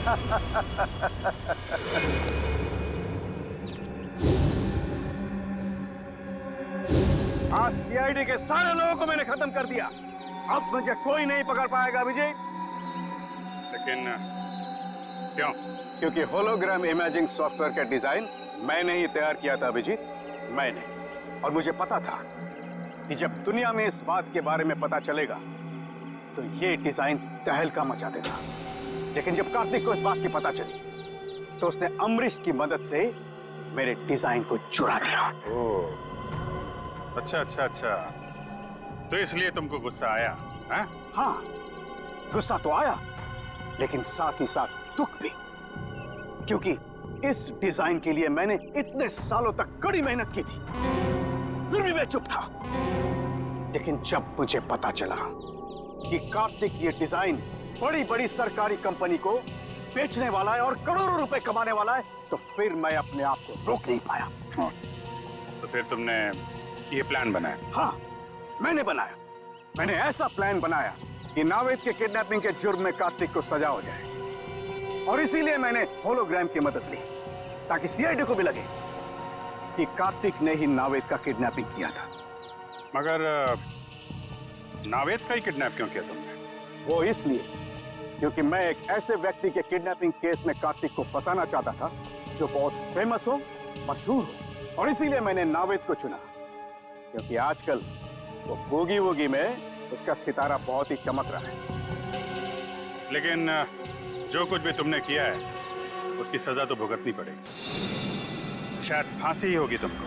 आज सीआईडी के सारे लोगों को मैंने खत्म कर दिया। अब मुझे कोई नहीं पकड़ पाएगा विजय। लेकिन क्यों? क्योंकि होलोग्राम इमेजिंग सॉफ्टवेयर का डिजाइन मैंने ही तैयार किया था अभिजीत, मैंने। और मुझे पता था कि जब दुनिया में इस बात के बारे में पता चलेगा तो ये डिजाइन तहलका मचा देगा। लेकिन जब कार्तिक को इस बात की पता चली तो उसने अमरीश की मदद से मेरे डिजाइन को चुरा लिया। ओह, अच्छा अच्छा अच्छा, तो इसलिए तुमको गुस्सा आया? हाँ, गुस्सा तो आया, लेकिन साथ ही साथ दुख भी, क्योंकि इस डिजाइन के लिए मैंने इतने सालों तक कड़ी मेहनत की थी, फिर भी मैं चुप था। लेकिन जब मुझे पता चला कि कार्तिक ये डिजाइन बड़ी बड़ी सरकारी कंपनी को बेचने वाला है और करोड़ों रुपए कमाने वाला है, तो फिर मैं अपने आप को रोक नहीं पाया। तो फिर तुमने ये प्लान बनाया? हाँ, मैंने बनाया। मैंने ऐसा प्लान बनाया कि नावेद के किडनैपिंग के जुर्म में कार्तिक को सजा हो जाए। और इसीलिए मैंने होलोग्राम की मदद ली ताकि सीआईडी को भी लगे कि कार्तिक ने ही नावेद का किडनैपिंग किया था। मगर नावेद का ही किडनैप क्यों किया तुमने? वो इसलिए क्योंकि मैं एक ऐसे व्यक्ति के किडनैपिंग केस में कार्तिक को फंसाना चाहता था जो बहुत फेमस हो, मशहूर हो। और इसीलिए मैंने नावेद को चुना, क्योंकि आजकल वो बूगी वूगी में उसका सितारा बहुत ही चमक रहा है। लेकिन जो कुछ भी तुमने किया है उसकी सजा तो भुगतनी पड़ेगी। शायद फांसी ही होगी तुमको।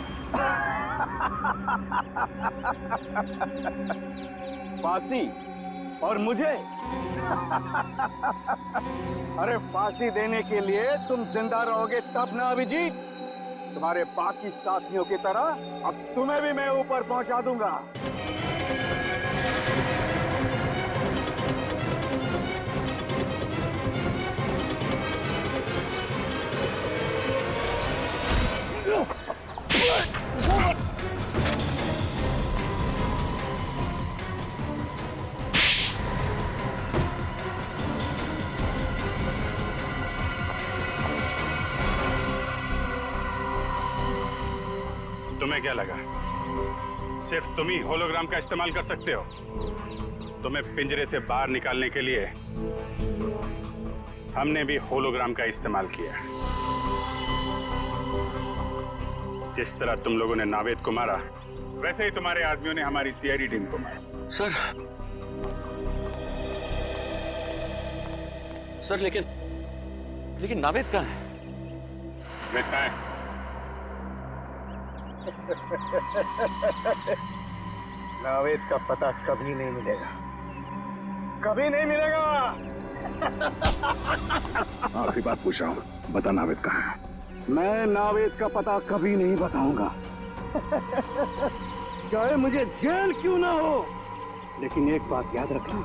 फांसी? और मुझे? अरे फांसी देने के लिए तुम जिंदा रहोगे तब ना अभिजीत। तुम्हारे बाकी साथियों की तरह अब तुम्हें भी मैं ऊपर पहुंचा दूंगा। तुम्हें क्या लगा सिर्फ तुम ही होलोग्राम का इस्तेमाल कर सकते हो? तुम्हें पिंजरे से बाहर निकालने के लिए हमने भी होलोग्राम का इस्तेमाल किया। जिस तरह तुम लोगों ने नावेद को मारा, वैसे ही तुम्हारे आदमियों ने हमारी सीआईडी टीम को मारा। सर लेकिन नावेद कहाँ है? नावेद कहाँ है? नावेद का पता कभी नहीं मिलेगा, कभी नहीं मिलेगा। आखिरी बात पूछ रहा हूँ, बता नावेद कहाँ है? मैं नावेद का पता कभी नहीं बताऊंगा, चाहे मुझे जेल क्यों ना हो। लेकिन एक बात याद रखना,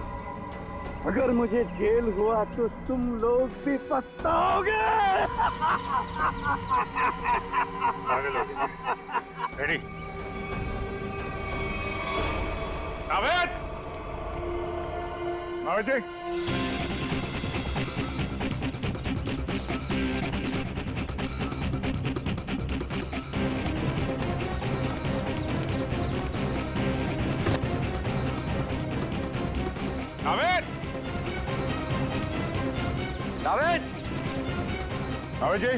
अगर मुझे जेल हुआ तो तुम लोग भी पछताओगे। रेडी? नावेद! नावेद जी! नावेद! नावेद! नावेद जी!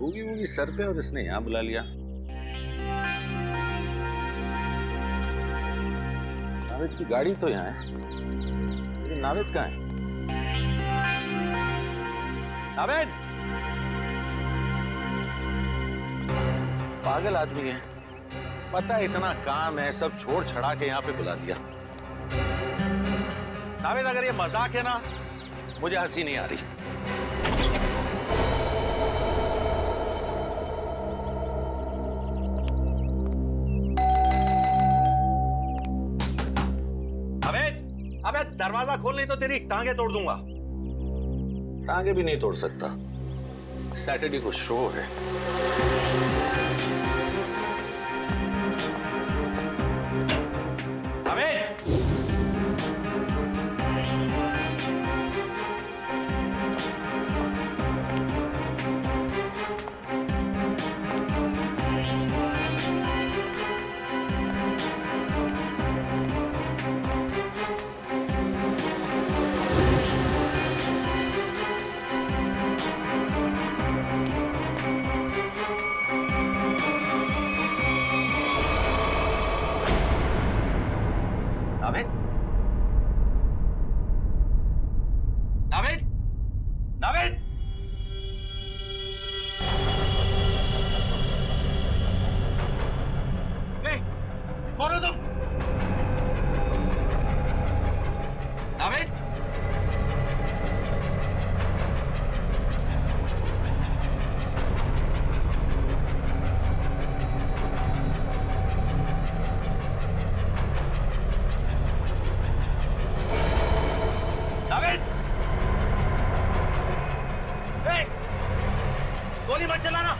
बूगी वूगी सर पे और इसने यहां बुला लिया। नावेद की गाड़ी तो यहाँ है, लेकिन नावेद कहाँ है? नावेद! पागल आदमी है, पता है इतना काम है, सब छोड़ छड़ा के यहाँ पे बुला दिया। नावेद, अगर ये मजाक है ना, मुझे हंसी नहीं आ रही। अबे दरवाजा खोल, नहीं तो तेरी टांगे तोड़ दूंगा। टांगे भी नहीं तोड़ सकता। सैटरडे को शो है। नावेद, नावेद, नावेद, कौन हो तुम? नावेद, नावेद, गोली मत चलाना।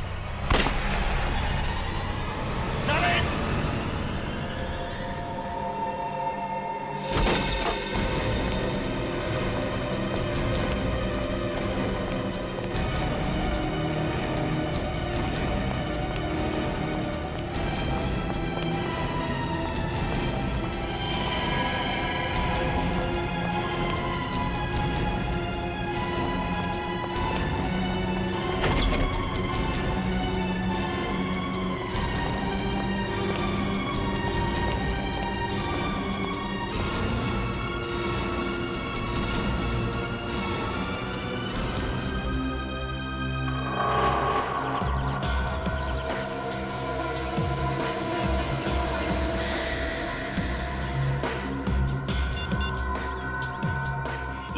नावेद,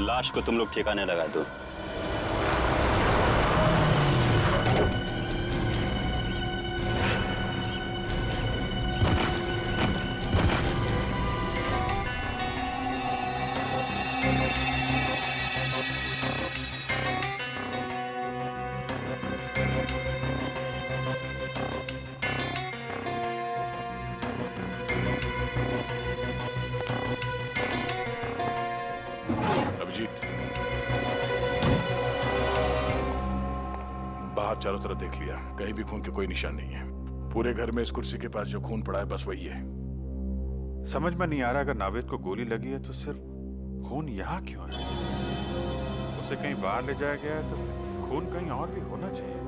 लाश को तुम लोग ठिकाने लगा दो। अभिजीत, बाहर चारों तरफ देख लिया, कहीं भी खून के कोई निशान नहीं है। पूरे घर में इस कुर्सी के पास जो खून पड़ा है बस वही है। समझ में नहीं आ रहा, अगर नावेद को गोली लगी है तो सिर्फ खून यहाँ क्यों है? उसे कहीं बाहर ले जाया गया है तो खून कहीं और भी होना चाहिए।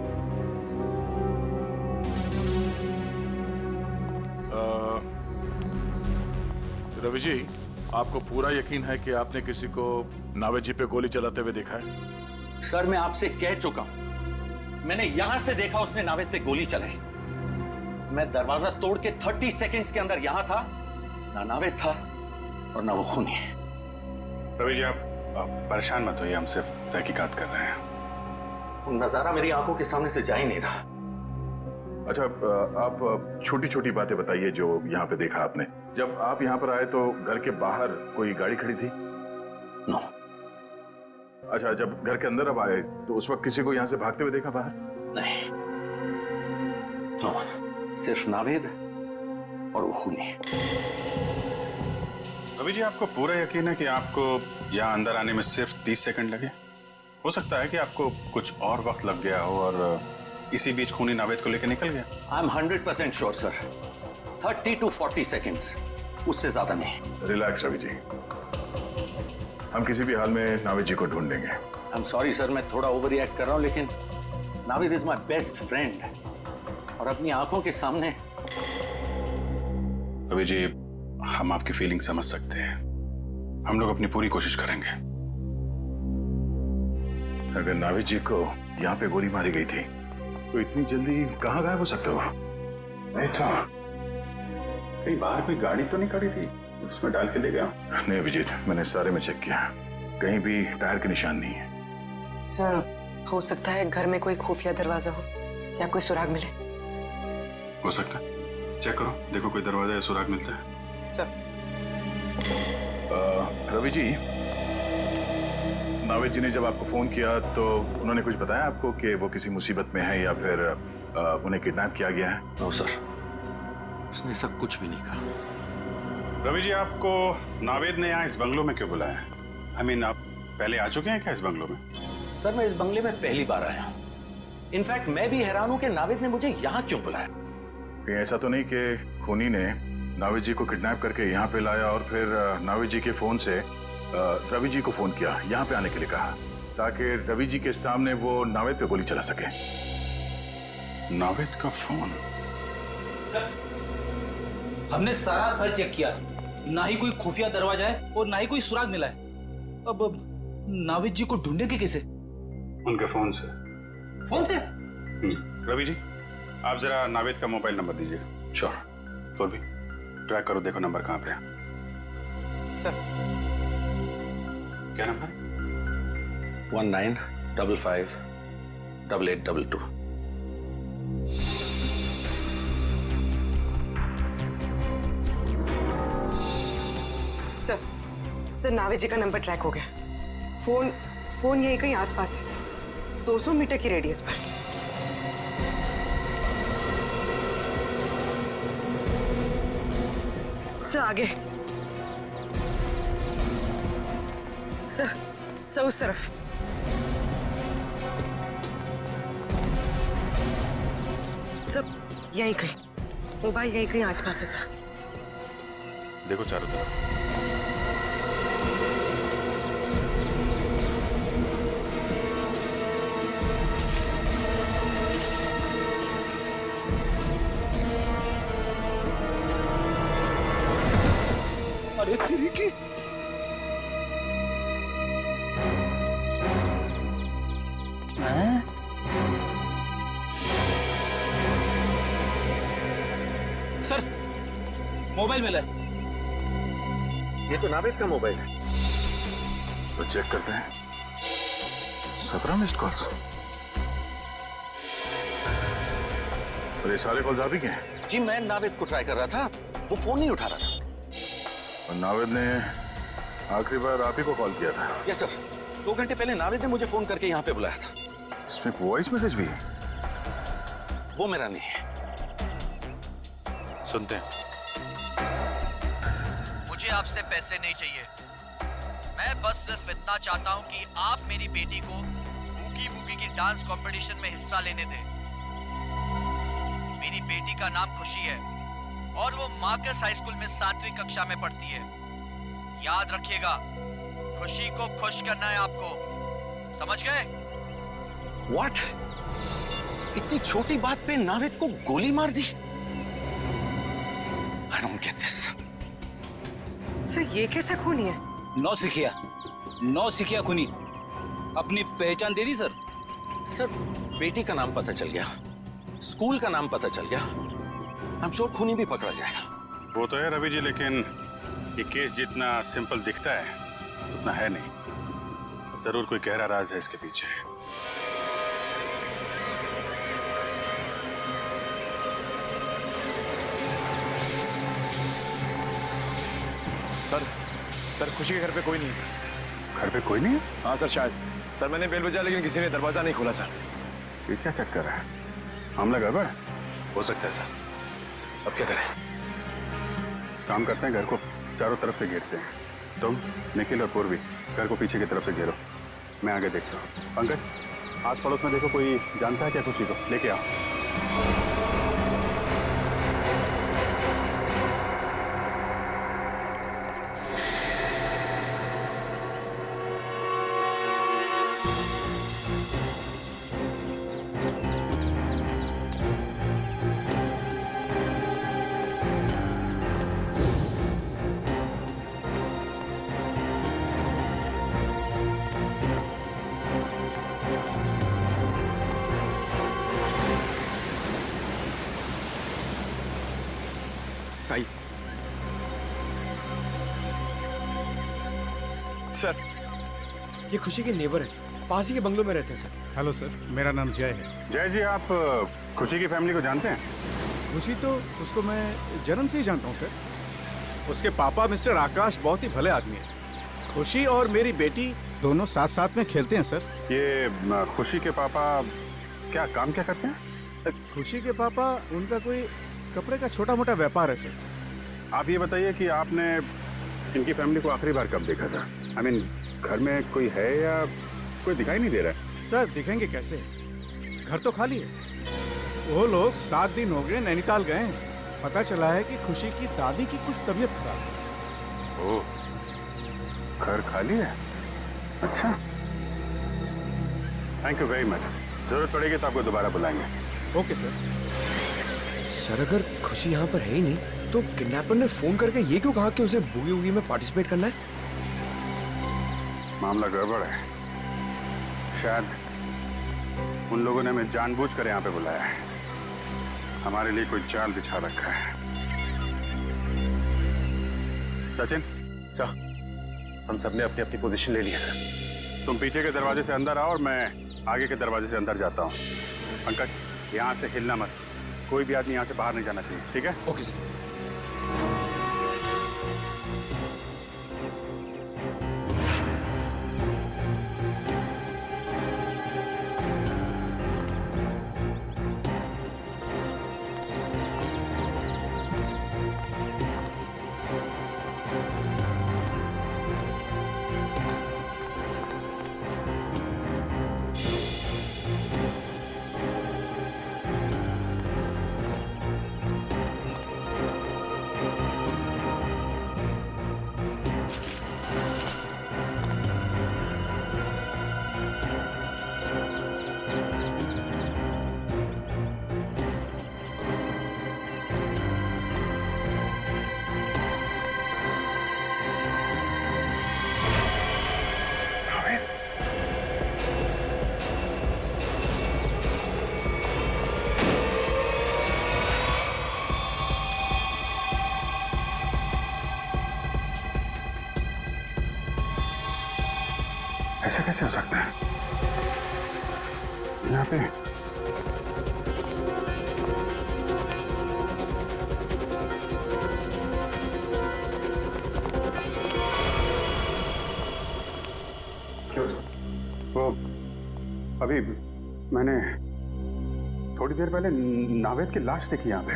रवि जी, आपको पूरा यकीन है कि आपने किसी को नावेद जी पे गोली चलाते हुए देखा है? सर मैं आपसे कह चुका हूं, मैंने यहां से देखा उसने नावेद पे गोली चलाई। मैं दरवाजा तोड़ के 30 सेकंड्स के अंदर यहां था, ना नावेद था और ना वो खूनी। रवि जी, आप परेशान मत होइए, हम सिर्फ तहकीकात कर रहे हैं। वो नजारा मेरी आंखों के सामने से जा ही नहीं रहा। अच्छा, आप छोटी छोटी बातें बताइए जो यहाँ पे देखा आपने। जब आप यहाँ पर आए तो घर के बाहर कोई गाड़ी खड़ी थी? नो। अच्छा, जब घर के अंदर अब आए तो उस वक्त किसी को यहाँ से भागते हुए देखा बाहर? नहीं, नो, सिर्फ नावेद और वो खूनी। रवि जी, आपको पूरा यकीन है कि आपको यहाँ अंदर आने में सिर्फ 30 सेकंड लगे? हो सकता है कि आपको कुछ और वक्त लग गया हो और इसी बीच खूनी नावेद को लेकर निकल गया। I am 100% sure sir, 30 to 40 seconds, उससे ज्यादा नहीं। रिलैक्स रवि जी, हम किसी भी हाल में नावेद जी को ढूंढेंगे। आई एम सॉरी सर, मैं थोड़ा ओवर रिएक्ट कर रहा हूं, लेकिन Naved is my best friend और अपनी आंखों के सामने। रवि जी, हम आपकी फीलिंग समझ सकते हैं, हम लोग अपनी पूरी कोशिश करेंगे। अगर नावेद जी को यहाँ पे गोली मारी गई थी तो इतनी जल्दी कहाँ गायब हो सकते हो? नहीं था, कहीं बाहर कोई गाड़ी तो नहीं खड़ी थी उसमें डाल के ले गया? नहीं अभिजीत, मैंने सारे में चेक किया, कहीं भी टायर के निशान नहीं है। सर, हो सकता है घर में कोई खुफिया दरवाजा हो या कोई सुराग मिले। हो सकता है, चेक करो, देखो कोई दरवाजा या सुराग मिलता है। सर, रवि जी, नावेद जी ने जब आपको फोन किया तो उन्होंने कुछ बताया आपको कि वो किसी मुसीबत में है या फिर उन्हें किडनैप किया गया है? नो सर, उसने ऐसा कुछ भी नहीं कहा। रवि जी, आपको नावेद ने यहाँ इस बंगलो में क्यों बुलाया? आई मीन, आप पहले आ चुके हैं क्या इस बंगलो में? सर, मैं इस बंगले में पहली बार आया हूँ। इनफैक्ट मैं भी हैरान हूँ कि नावेद ने मुझे यहाँ क्यों बुलाया। कहीं ऐसा तो नहीं कि खूनी ने नावेद जी को किडनैप करके यहाँ पे लाया और फिर नावेद जी के फोन से रवि जी को फोन किया, यहाँ पे आने के लिए कहा, ताकि रवि जी के सामने वो नावेद पे गोली चला सके? नावेद का फोन? हमने सारा घर चेक किया, ना ही कोई खुफिया दरवाजा है और ना ही कोई सुराग मिला है। अब नावेद जी को ढूंढेंगे कैसे? उनके फोन से। फोन से? रवि जी, आप जरा नावेद का मोबाइल नंबर दीजिए। श्योर। तो भी ट्रैक करो, देखो नंबर कहाँ पे है। सर, क्या नंबर? 19558822। सर नावेद जी का नंबर ट्रैक हो गया। फोन यही कहीं आसपास है, 200 मीटर की रेडियस पर। सर आगे। सर उस तरफ। सर यहीं कहीं, मोबाइल यहीं कहीं आसपास है सर। देखो चारों तरफ। अरे तेरी की! सर, मोबाइल मिला है। ये तो नावेद का मोबाइल है। तो चेक करते हैं। 17 मिस्ड कॉल्स। और ये सारे कॉल्स आप ही के हैं? जी, मैं नावेद को ट्राई कर रहा था, वो फोन नहीं उठा रहा था। और नावेद ने आखिरी बार आप ही को कॉल किया था? यस सर, 2 घंटे पहले नावेद ने मुझे फोन करके यहाँ पे बुलाया था। इसमें वॉइस मैसेज भी है? वो मेरा नहीं है। सुनते हैं। मुझे आपसे पैसे नहीं चाहिए, मैं बस सिर्फ इतना चाहता हूं कि आप मेरी बेटी को बूगी वूगी की डांस कंपटीशन में हिस्सा लेने दें। मेरी बेटी का नाम खुशी है और वो मार्कस हाई स्कूल में 7वीं कक्षा में पढ़ती है। याद रखिएगा, खुशी को खुश करना है आपको, समझ गए? व्हाट? इतनी छोटी बात पे नावेद को गोली मार दी? I don't get this. Sir ये कैसा खूनी है? नौ सिखिया खुनी। अपनी पहचान दे दी सर। सर, बेटी का नाम पता चल गया, स्कूल का नाम पता चल गया, I'm sure खूनी भी पकड़ा जाएगा। वो तो है रवि जी, लेकिन ये केस जितना सिंपल दिखता है उतना है नहीं। जरूर कोई गहरा राज है इसके पीछे। सर खुशी के घर पे कोई नहीं है सर। घर पे कोई नहीं है? हाँ सर, शायद। सर मैंने बेल बजाया लेकिन किसी ने दरवाजा नहीं खोला सर। ये क्या चक्कर है? मामला गड़बड़ हो सकता है सर। अब क्या करें? काम करते हैं, घर को चारों तरफ से घेरते हैं। तुम, निखिल और पूर्वी घर को पीछे की तरफ से घेरो, मैं आगे देखता हूँ। पंकज, आस पड़ोस में देखो कोई जानता है क्या खुशी को, लेके आओ। सर, ये खुशी के नेबर है, पास ही के बंगलों में रहते हैं सर। हेलो सर, मेरा नाम जय है। जय जी, आप खुशी की फैमिली को जानते हैं? खुशी तो उसको मैं जन्म से ही जानता हूँ सर। उसके पापा मिस्टर आकाश बहुत ही भले आदमी हैं। खुशी और मेरी बेटी दोनों साथ साथ में खेलते हैं सर। ये खुशी के पापा क्या काम क्या करते हैं? खुशी के पापा, उनका कोई कपड़े का छोटा मोटा व्यापार है सर। आप ये बताइए कि आपने इनकी फैमिली को आखिरी बार कब देखा था? आई मीन घर में कोई है या कोई दिखाई नहीं दे रहा है? सर दिखेंगे कैसे, घर तो खाली है। वो लोग 7 दिन हो गए नैनीताल गए हैं। पता चला है कि खुशी की दादी की कुछ तबीयत खराब है। ओह, घर खाली है? अच्छा, थैंक यू वेरी मच। जरूरत पड़ेगी तो आपको दोबारा बुलाएंगे। Okay sir. सर अगर खुशी यहाँ पर है ही नहीं तो किडनैपर ने फोन करके ये क्यों कहा कि उसे बूगी वूगी में पार्टिसिपेट करना है? मामला गड़बड़ है। शायद उन लोगों ने हमें जानबूझकर यहाँ पे बुलाया है। हमारे लिए कोई जाल बिछा रखा है। सचिन सर, हम सबने अपनी अपनी पोजीशन ले ली है सर। तुम पीछे के दरवाजे से अंदर आओ और मैं आगे के दरवाजे से अंदर जाता हूँ। पंकज, यहाँ से हिलना मत। कोई भी आदमी यहाँ से बाहर नहीं जाना चाहिए, ठीक है? Okay sir. ऐसे कैसे हो सकता है? यहाँ पे वो अभी मैंने थोड़ी देर पहले नावेद की लाश देखी यहाँ पे।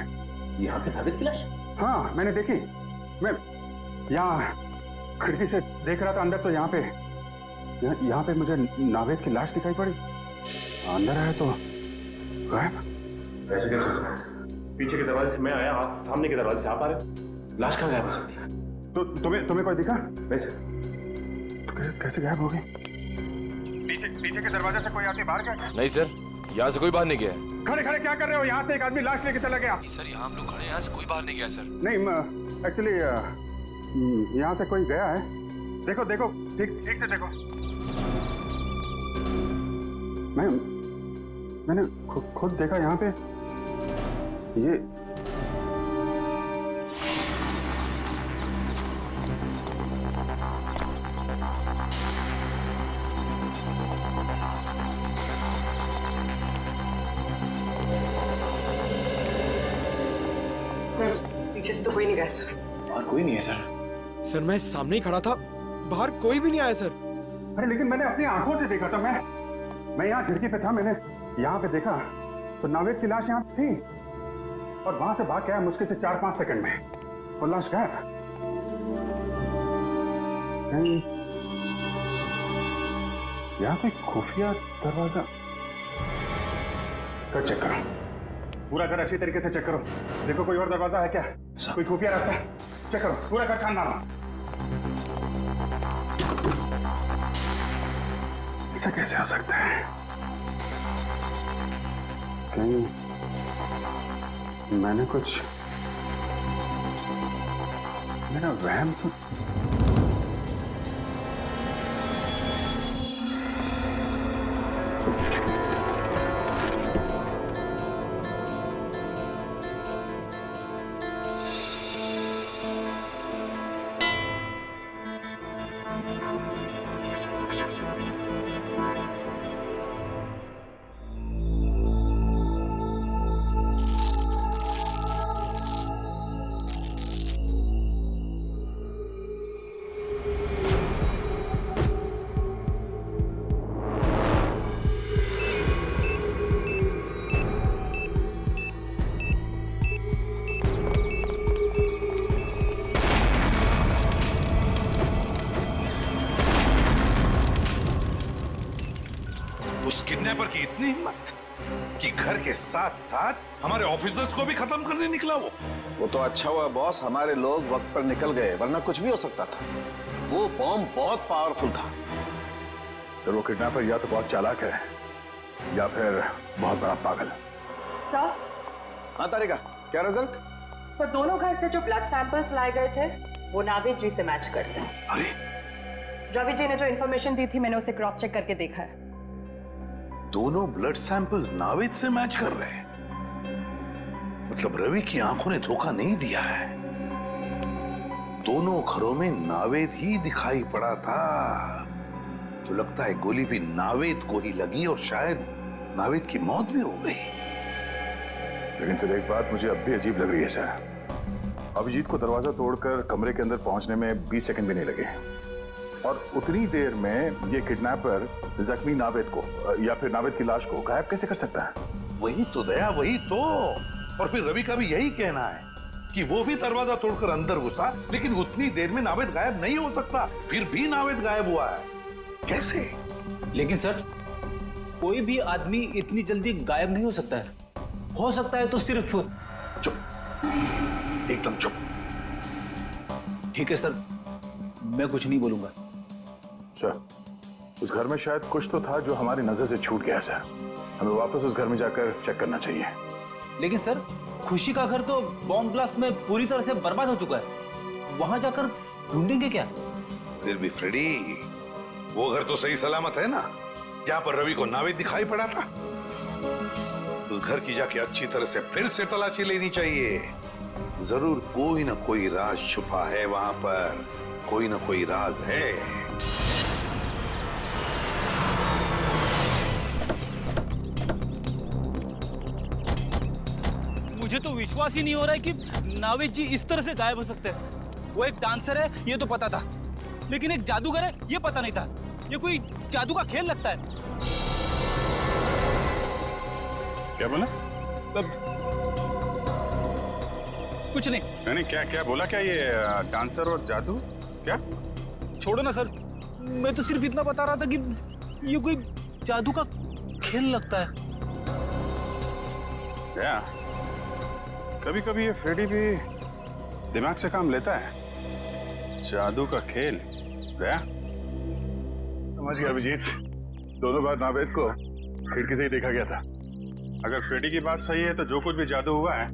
यहाँ पे नावेद की लाश? हाँ, मैंने देखी। मैं यहाँ खिड़की से देख रहा था अंदर, तो यहाँ पे मुझे नावेद की लाश दिखाई पड़ी। अंदर आया तो गायब। ऐसे कैसे हो सकता है? पीछे के दरवाजे से मैं आया, आप सामने के दरवाजे से आप आ रहे। लाश कहाँ गायब हो सकती है? तो तुम्हें कोई दिखा? वैसे तो कैसे गायब हो गई? पीछे के दरवाजे से कोई आदमी बाहर गया? नहीं सर, यहाँ से कोई बाहर नहीं गया है। खड़े खड़े क्या कर रहे हो? यहाँ से एक आदमी लाश लेके चला गया। सर यहाँ हम लोग खड़े हैं, यहाँ से कोई बाहर नहीं गया सर। नहीं, एक्चुअली यहाँ से कोई गया है। देखो देखो, ठीक से देखो। मैंने खुद देखा यहाँ पे। ये पीछे से तो कोई नहीं गया सर। और कोई नहीं है सर। सर मैं सामने ही खड़ा था, बाहर कोई भी नहीं आया सर। अरे लेकिन मैंने अपनी आंखों से देखा था। मैं यहाँ खिड़की पे था, मैंने यहाँ पे देखा तो नावेद की लाश यहाँ थी और वहां से भाग के आया मुश्किल से 4-5 सेकंड में और लाश गायब। यहाँ पे खुफिया दरवाजा कर चेक करो, पूरा घर अच्छी तरीके से चेक करो। देखो कोई और दरवाजा है क्या, कोई खुफिया रास्ता चेक करो, पूरा घर छान मारना। ऐसा कैसे हो सकता है? कहीं मैंने कुछ, मेरा वहम तो के साथ साथ हमारे ऑफिसर्स को भी खत्म करने निकला वो तो अच्छा हुआ बॉस, हमारे लोग वक्त पर निकल गए, वरना कुछ भी हो सकता था। वो बॉम्ब बहुत पावरफुल था। सर वो किडनैपर या तो बहुत चालाक है या फिर बहुत बड़ा पागल। सर, हाँ तारिका, क्या रिजल्ट? सर दोनों घर से जो ब्लड सैंपल्स लाए गए थे वो नावेद जी से मैच करते हैं। अरे रवि जी ने जो इन्फॉर्मेशन दी थी मैंने उसे क्रॉस चेक करके देखा है। दोनों ब्लड सैंपल्स नावेद से मैच कर रहे हैं। मतलब रवि की आंखों ने धोखा नहीं दिया है। दोनों घरों में नावेद ही दिखाई पड़ा था। तो लगता है गोली भी नावेद को ही लगी और शायद नावेद की मौत भी हो गई। लेकिन सर एक बात मुझे अब भी अजीब लग रही है सर। अभिजीत को दरवाजा तोड़कर कमरे के अंदर पहुंचने में 20 सेकंड भी नहीं लगे और उतनी देर में ये किडनैपर जख्मी नावेद को या फिर नावेद की लाश को गायब कैसे कर सकता है? वही तो दया, वही तो। और फिर रवि का भी यही कहना है कि वो भी दरवाजा तोड़कर अंदर घुसा, लेकिन उतनी देर में नावेद गायब नहीं हो सकता। फिर भी नावेद गायब हुआ है, कैसे? लेकिन सर कोई भी आदमी इतनी जल्दी गायब नहीं हो सकता है। हो सकता है तो सिर्फ। चुप, एकदम चुप। ठीक है सर, मैं कुछ नहीं बोलूंगा। सर उस घर में शायद कुछ तो था जो हमारी नजर से छूट गया सर। हमें वापस उस घर में जाकर चेक करना चाहिए। लेकिन सर खुशी का घर तो बॉम्ब ब्लास्ट में पूरी तरह से बर्बाद हो चुका है। वहां जाकर ढूंढेंगे क्या? फिर भी फ्रेडी, वो घर तो सही सलामत है ना, जहां पर रवि को नावेद दिखाई पड़ा था। उस घर की जाके अच्छी तरह से फिर से तलाशी लेनी चाहिए। जरूर कोई ना कोई राज छुपा है वहां पर, कोई ना कोई राज है। मुझे तो विश्वास ही नहीं हो रहा है कि नावेद जी इस तरह से गायब हो सकते हैं। वो एक डांसर है ये तो पता था, लेकिन एक जादूगर है ये पता नहीं था। ये कोई जादू का खेल लगता है। क्या बोला? कुछ नहीं। नहीं क्या क्या बोला? क्या ये डांसर और जादू? क्या? छोड़ो ना सर, मैं तो सिर्फ इतना बता रहा था कि ये कोई जादू का खेल लगता है। क्या? कभी कभी ये फ्रेडी भी दिमाग से काम लेता है। जादू का खेल? गया? समझ गया अभिजीत। दोनों बार नावेद को खिड़की से ही देखा गया था। अगर फ्रेडी की बात सही है तो जो कुछ भी जादू हुआ है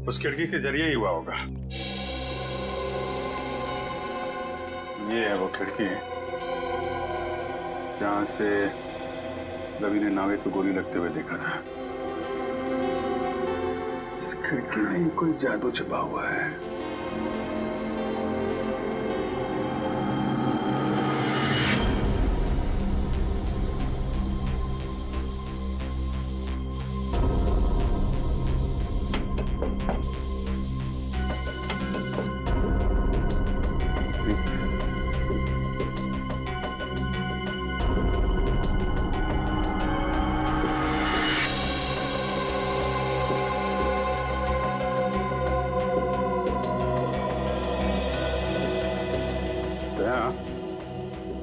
उस खिड़की के जरिए ही हुआ होगा। ये है वो खिड़की जहां से रवि ने नावेद को गोली लगते हुए देखा था। इस खिड़की में ही कोई जादू छिपा हुआ है।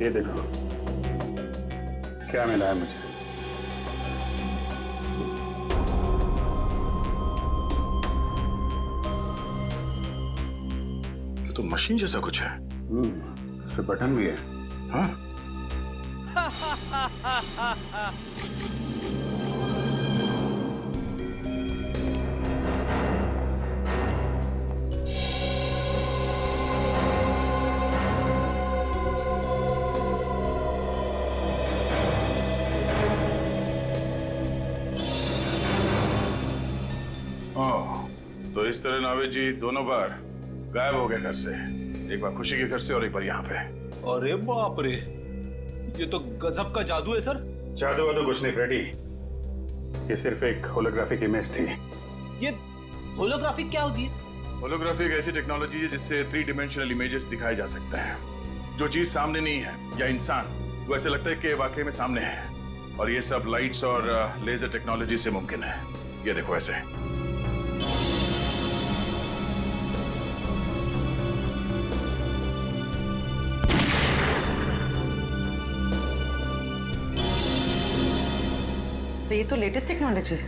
ये देखो क्या मिला है मुझे। ये तो मशीन जैसा कुछ है। इस पे बटन भी है। हाँ? तो इस तरह नावेद जी दोनों बार गायब हो गए घर से। एक बार खुशी के घर से और एक बार यहाँ पे। अरे बाप रे, ये तो गजब का जादू है सर। जादू वादू कुछ नहीं फ्रेडी, ये सिर्फ एक होलोग्राफिक इमेज थी। ये होलोग्राफिक क्या होती है? होलोग्राफी एक ऐसी टेक्नोलॉजी है जिससे 3 डायमेंशनल इमेजेस दिखाए जा सकते हैं। जो चीज सामने नहीं है या इंसान, वो ऐसे लगता है कि वाकई में सामने है। और ये सब लाइट्स और लेजर टेक्नोलॉजी से मुमकिन है। ये देखो ऐसे। तो ये तो लेटेस्ट टेक्नोलॉजी है।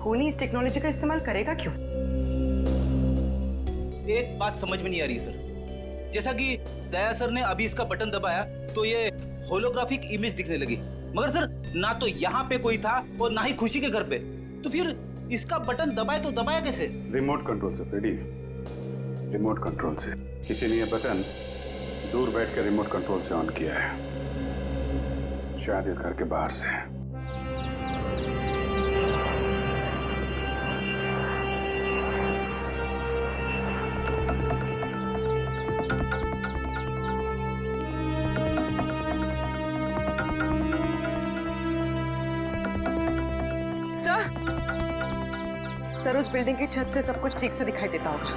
खूनी इस टेक्नोलॉजी का इस्तेमाल करेगा क्यों? एक बात समझ में नहीं आ रही सर। जैसा कि दया सर ने अभी इसका बटन दबाया तो ये होलोग्राफिक इमेज दिखने लगी, मगर सर ना तो यहाँ पे कोई था और ना ही खुशी के घर पे, तो फिर इसका बटन दबाए तो दबाया कैसे? रिमोट कंट्रोल से फ्रेडी, रिमोट कंट्रोल से। किसी ने यह बटन दूर बैठ के रिमोट कंट्रोल से ऑन किया है, शायद इस घर के बाहर से। सर उस बिल्डिंग की छत से सब कुछ ठीक से दिखाई देता होगा।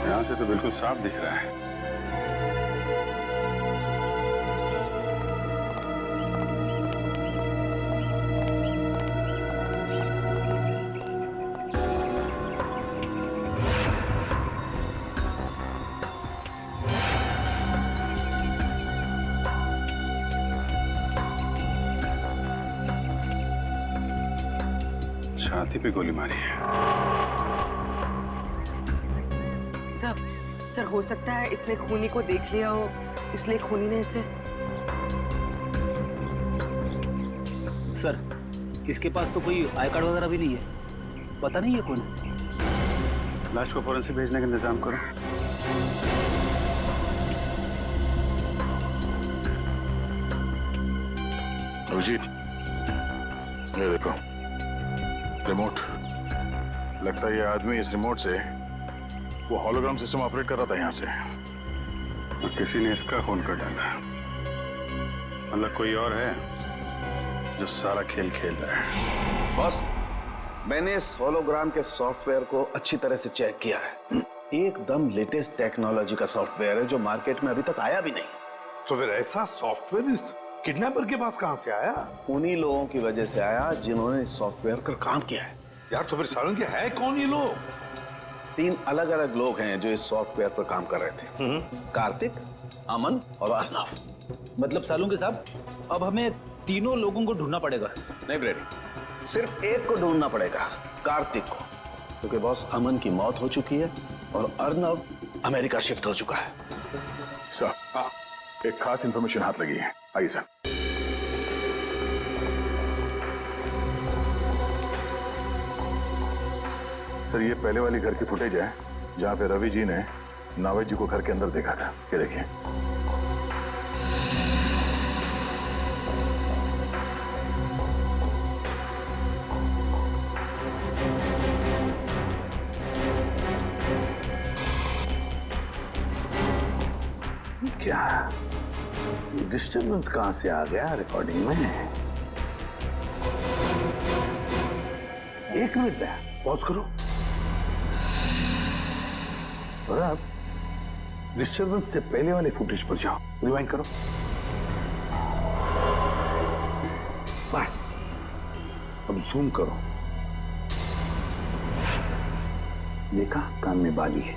यहां से तो बिल्कुल साफ दिख रहा है। छाती पे गोली मारी है। सर हो सकता है इसने खूनी को देख लिया हो, इसलिए खूनी ने इसे। सर इसके पास तो कोई आई कार्ड वगैरह भी नहीं है, पता नहीं है कौन है। लाश को फॉरेंसिक भेजने का इंतजाम करो। अभिजीत, ये देखो रिमोट। लगता है ये आदमी इस रिमोट से वो हॉलोग्राम सिस्टम ऑपरेट कर रहा था यहाँ से, और किसी ने इसका खून कर डाला। मतलब कोई और है जो सारा खेल खेल रहा है। बॉस, मैंने इस होलोग्राम के सॉफ्टवेयर को अच्छी तरह से चेक किया है। एकदम लेटेस्ट टेक्नोलॉजी का सॉफ्टवेयर है जो मार्केट में अभी तक आया भी नहीं। तो फिर ऐसा सॉफ्टवेयर इस किडनैपर के पास कहां से आया? उन्हीं लोगों की वजह से आया जिन्होंने इस सॉफ्टवेयर पर काम किया है। यार तो फिर सालों के है कौन ये लोग? 3 अलग-अलग लोग हैं जो इस सॉफ्टवेयर पर काम कर रहे थे। कार्तिक, अमन और अर्नव। मतलब सालू के साहब, अब हमें तीनों लोगों को ढूंढना पड़ेगा। नहीं ब्रेडी, सिर्फ एक को ढूंढना पड़ेगा, कार्तिक को, क्योंकि बॉस अमन की मौत हो चुकी है और अर्नव अमेरिका शिफ्ट हो चुका है। सर एक खास इंफॉर्मेशन हाथ लगी है, आइए सर। सर ये पहले वाली घर की फुटेज है जहां पे रवि जी ने नावेद जी को घर के अंदर देखा था। ये देखिए। क्या डिस्टर्बेंस कहां से आ गया रिकॉर्डिंग में? एक मिनट पॉज करो और अब डिस्टर्बेंस से पहले वाले फुटेज पर जाओ, रिवाइंड करो। बस अब जूम करो। देखा, कान में बाली है।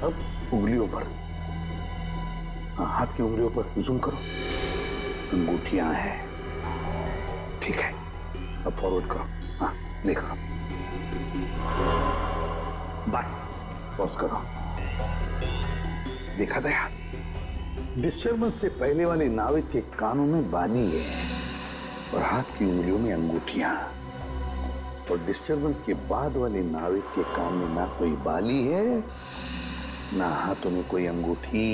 अब उंगलियों पर, हाथ की उंगलियों पर जूम करो। अंगूठियां हैं, ठीक है। अब फॉरवर्ड करो, हाँ प्ले करो। बस पॉज करो। देखा दया, डिस्टर्बेंस से पहले वाले नाविक के कानों में बाली है और हाथ की उंगलियों में अंगूठियां, और डिस्टर्बेंस के बाद वाले नाविक के कान में ना कोई बाली है ना हाथों में कोई अंगूठी।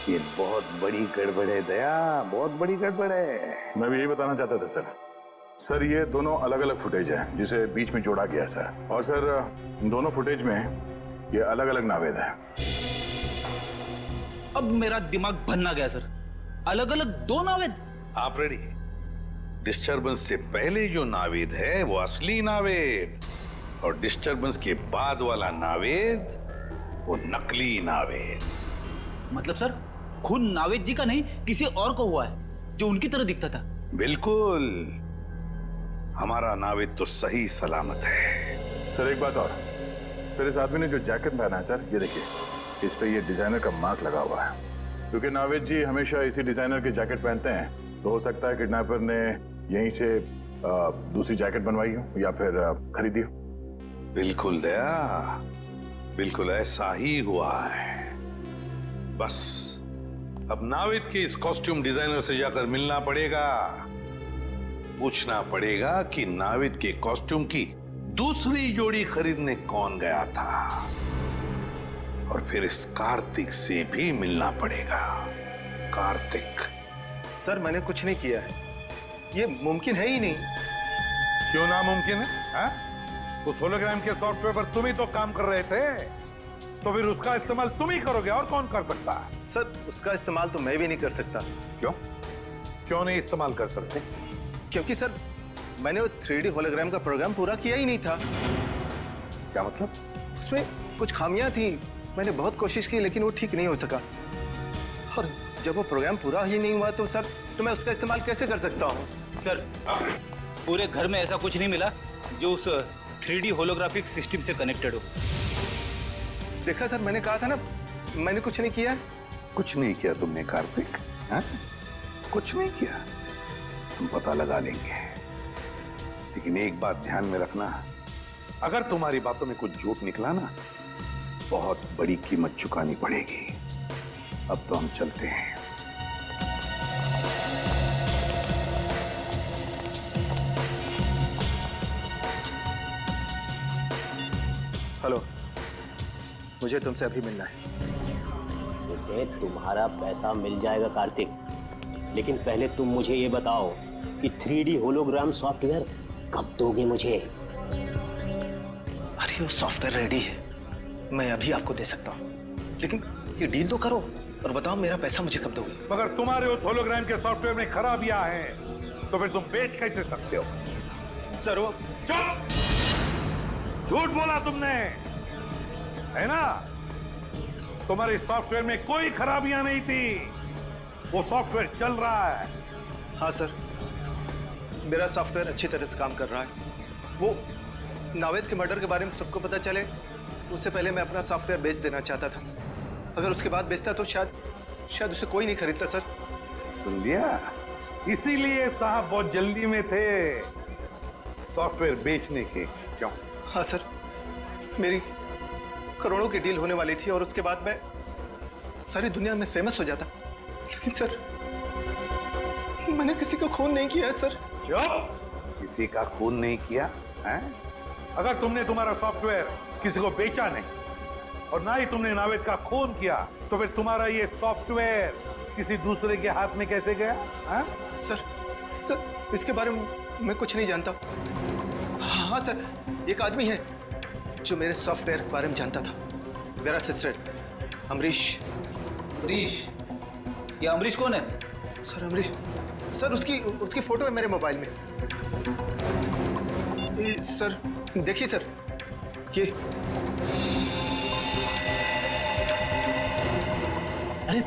ये बहुत बड़ी गड़बड़ है दया, बहुत बड़ी गड़बड़ है। मैं भी यही बताना चाहता था सर। सर ये दोनों अलग अलग फुटेज है जिसे बीच में जोड़ा गया सर, और सर दोनों फुटेज में ये अलग अलग नावेद है। अब मेरा दिमाग भन्ना गया सर, अलग अलग 2 नावेद। आप रेडी? डिस्टर्बेंस से पहले जो नावेद है वो असली नावेद, और डिस्टर्बेंस के बाद वाला नावेद वो नकली नावेद। मतलब सर खून नावेद जी का नहीं, किसी और को हुआ है जो उनकी तरह दिखता था। बिल्कुल, हमारा नावेद तो सही सलामत है। सर एक बात और, सर इस आदमी ने जो जैकेट पहना है सर, ये देखिए, इस पे ये डिजाइनर का मार्क लगा हुआ है। क्योंकि नावेद जी हमेशा इसी डिजाइनर के जैकेट पहनते हैं, तो हो सकता है किडनैपर ने यहीं से दूसरी जैकेट बनवाई हो या फिर खरीदी हो। बिल्कुल दया, बिल्कुल ऐसा ही हुआ है। बस अब नावेद के इस कॉस्ट्यूम डिजाइनर से जाकर मिलना पड़ेगा, पूछना पड़ेगा कि नावेद के कॉस्ट्यूम की दूसरी जोड़ी खरीदने कौन गया था, और फिर इस कार्तिक से भी मिलना पड़ेगा। कार्तिक। सर मैंने कुछ नहीं किया है, ये मुमकिन है ही नहीं। क्यों नामुमकिन है? उस होलोग्राम के सॉफ्टवेयर पर तुम ही तो काम कर रहे थे, तो फिर उसका इस्तेमाल तुम ही करोगे, और कौन कर सकता है? सर उसका इस्तेमाल तो मैं भी नहीं कर सकता। क्यों? क्यों नहीं इस्तेमाल कर सकते? क्योंकि सर मैंने वो 3D होलोग्राम का प्रोग्राम पूरा किया ही नहीं था। क्या मतलब? उसमें कुछ खामियां थी, मैंने बहुत कोशिश की लेकिन वो ठीक नहीं हो सका। और जब वो प्रोग्राम पूरा ही नहीं हुआ तो सर तो मैं उसका इस्तेमाल कैसे कर सकता हूँ? सर पूरे घर में ऐसा कुछ नहीं मिला जो उस 3D होलोग्राफिक सिस्टम से कनेक्टेड हो। देखा सर, मैंने कहा था ना, मैंने कुछ नहीं किया। कुछ नहीं किया तुमने कार्तिक? कुछ नहीं किया, हम पता लगा लेंगे। लेकिन एक बात ध्यान में रखना, अगर तुम्हारी बातों में कुछ झूठ निकला ना, बहुत बड़ी कीमत चुकानी पड़ेगी। अब तो हम चलते हैं। हेलो, मुझे तुमसे अभी मिलना है। तुम्हारा पैसा मिल जाएगा कार्तिक, लेकिन पहले तुम मुझे ये बताओ कि 3D होलोग्राम सॉफ्टवेयर कब दोगे मुझे? अरे वो सॉफ्टवेयर रेडी है, मैं अभी आपको दे सकता हूँ, लेकिन ये डील तो करो और बताओ मेरा पैसा मुझे कब दोगे? मगर तुम्हारे उस होलोग्राम के सॉफ्टवेयर में खराबियां हैं, तो फिर तुम बेच कैसे सकते हो? सर वो चुप! झूठ बोला तुमने, है ना? तुम्हारे सॉफ्टवेयर में कोई खराबियां नहीं थी, वो सॉफ्टवेयर चल रहा है। हाँ सर, मेरा सॉफ्टवेयर अच्छी तरह से काम कर रहा है। वो नावेद के मर्डर के बारे में सबको पता चले उससे पहले मैं अपना सॉफ्टवेयर बेच देना चाहता था। अगर उसके बाद बेचता तो शायद उसे कोई नहीं खरीदता। सर सुन लिया, इसीलिए साहब बहुत जल्दी में थे सॉफ्टवेयर बेचने के। क्यों? हाँ सर, मेरी करोड़ों की डील होने वाली थी और उसके बाद मैं सारी दुनिया में फेमस हो जाता। लेकिन सर मैंने किसी का खून नहीं किया है सर। किसी का खून नहीं किया है? अगर तुमने तुम्हारा सॉफ्टवेयर किसी को बेचा नहीं और ना ही तुमने नावेद का खून किया, तो फिर तुम्हारा ये सॉफ्टवेयर किसी दूसरे के हाथ में कैसे गया? है? सर इसके बारे में मैं कुछ नहीं जानता। हाँ सर, एक आदमी है जो मेरे सॉफ्टवेयर के बारे में जानता था, मेरा असिस्टेंट अमरीश। अमरीश? ये अमरीश कौन है? सर अमरीश, सर उसकी फोटो है मेरे मोबाइल में। सर देखिए सर, ये अरे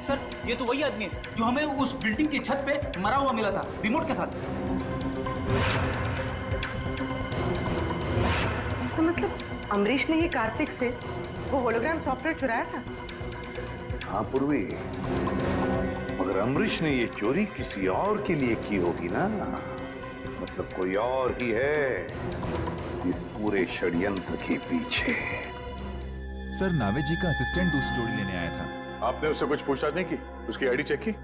सर, ये तो वही आदमी है जो हमें उस बिल्डिंग की छत पे मरा हुआ मिला था, रिमोट के साथ। तो मतलब अमरीश ने ही कार्तिक से वो होलोग्राम सॉफ्टवेयर चुराया था? हाँ पूर्वी, मगर अमरीश ने ये चोरी किसी और के लिए की होगी ना, मतलब कोई और ही है इस पूरे षड्यंत्र के पीछे। सर नावेद जी का असिस्टेंट दूसरी जोड़ी लेने आया था। आपने उससे कुछ पूछताछ नहीं की? उसकी आईडी चेक की?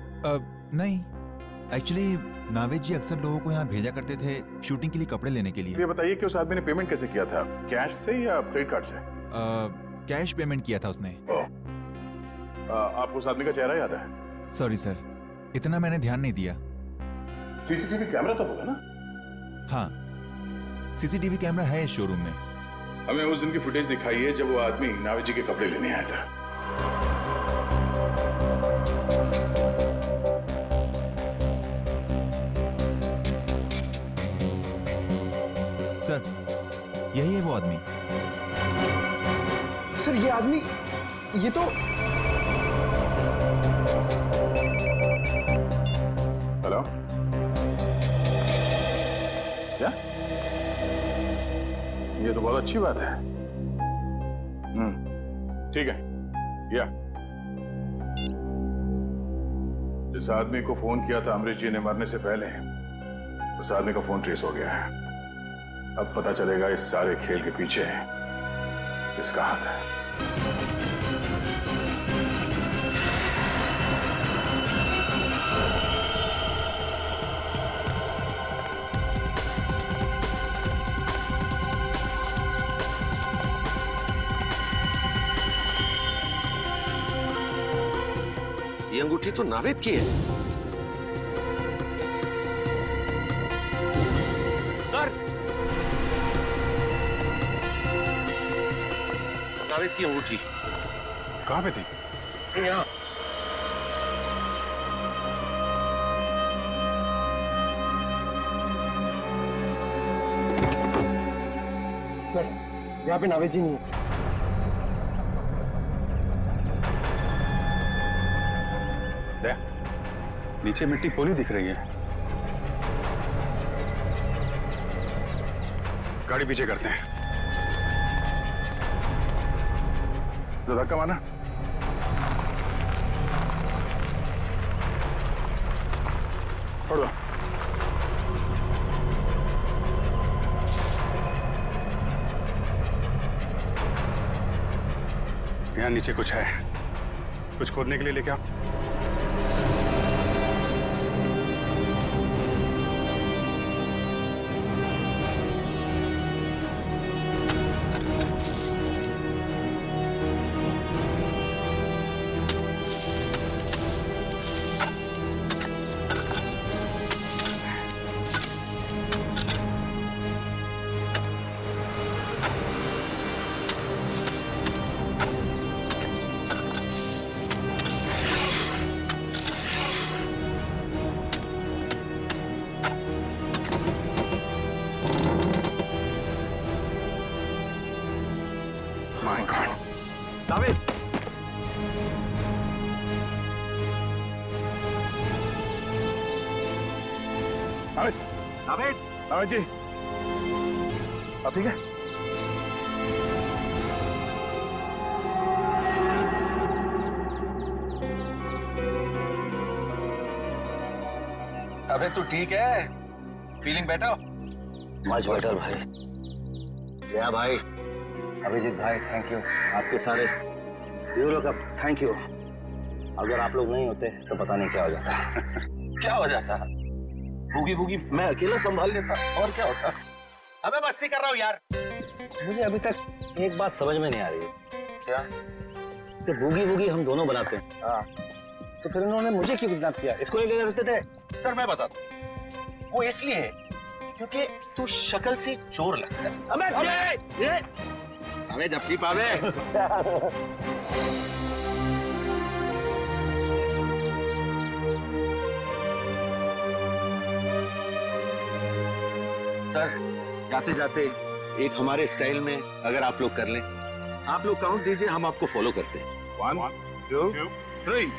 नहीं, एक्चुअली नावेद जी अक्सर लोगों को यहाँ भेजा करते थे शूटिंग के लिए कपड़े लेने के लिए। ये बताइए कि उस आदमी ने पेमेंट कैसे किया था, कैश से या क्रेडिट कार्ड से? कैश पेमेंट किया था उसने। आपको उस आदमी का चेहरा याद है? सॉरी सर, इतना मैंने ध्यान नहीं दिया। सीसीटीवी कैमरा तो होगा ना? हाँ, सीसीटीवी कैमरा है इस शोरूम में। हमें उस दिन की फुटेज दिखाइए जब वो आदमी नावेद जी के कपड़े लेने आया था। सर यही है वो आदमी। सर ये आदमी, ये तो हेलो, क्या? ये तो बहुत अच्छी बात है। ठीक है, या जिस आदमी को फोन किया था अमरीश जी ने मरने से पहले, उस आदमी का फोन ट्रेस हो गया है। अब पता चलेगा इस सारे खेल के पीछे किसका हाथ है। ये अंगूठी तो नावेद की है। सर, नावेद की अंगूठी कहाँ पे थी? यहाँ। सर, यहाँ पे नावेद जी नहीं है। नीचे मिट्टी पोली दिख रही है। गाड़ी पीछे करते हैं। तो धक्का मारना। छोड़ो। यहाँ नीचे कुछ है, कुछ खोदने के लिए लेके आओ। My God. David! David! David! David जी! आप ठीक है? अबे तू ठीक है? Feeling better? मच बेटर भाई। या भाई, अभिजीत भाई, थैंक यू। आपके सारे ब्यूरो का थैंक यू। अगर आप लोग नहीं होते तो पता नहीं क्या हो जाता। क्या हो जाता? भूगी भूगी मैं अकेला संभाल लेता, और क्या होता? अबे मस्ती कर रहा हूँ यार। मुझे अभी तक एक बात समझ में नहीं आ रही है। क्या? कि बूगी वूगी हम दोनों बनाते हैं। हाँ। तो फिर उन्होंने मुझे क्यों किडनैप किया? इसको नहीं ले सकते थे? सर मैं बताता हूँ। वो इसलिए है क्योंकि तू शक्ल से चोर लगता है। अबे जप्पी पावे। सर जाते जाते एक हमारे स्टाइल में अगर आप लोग कर लें, आप लोग काउंट दीजिए, हम आपको फॉलो करते हैं। 1 2 3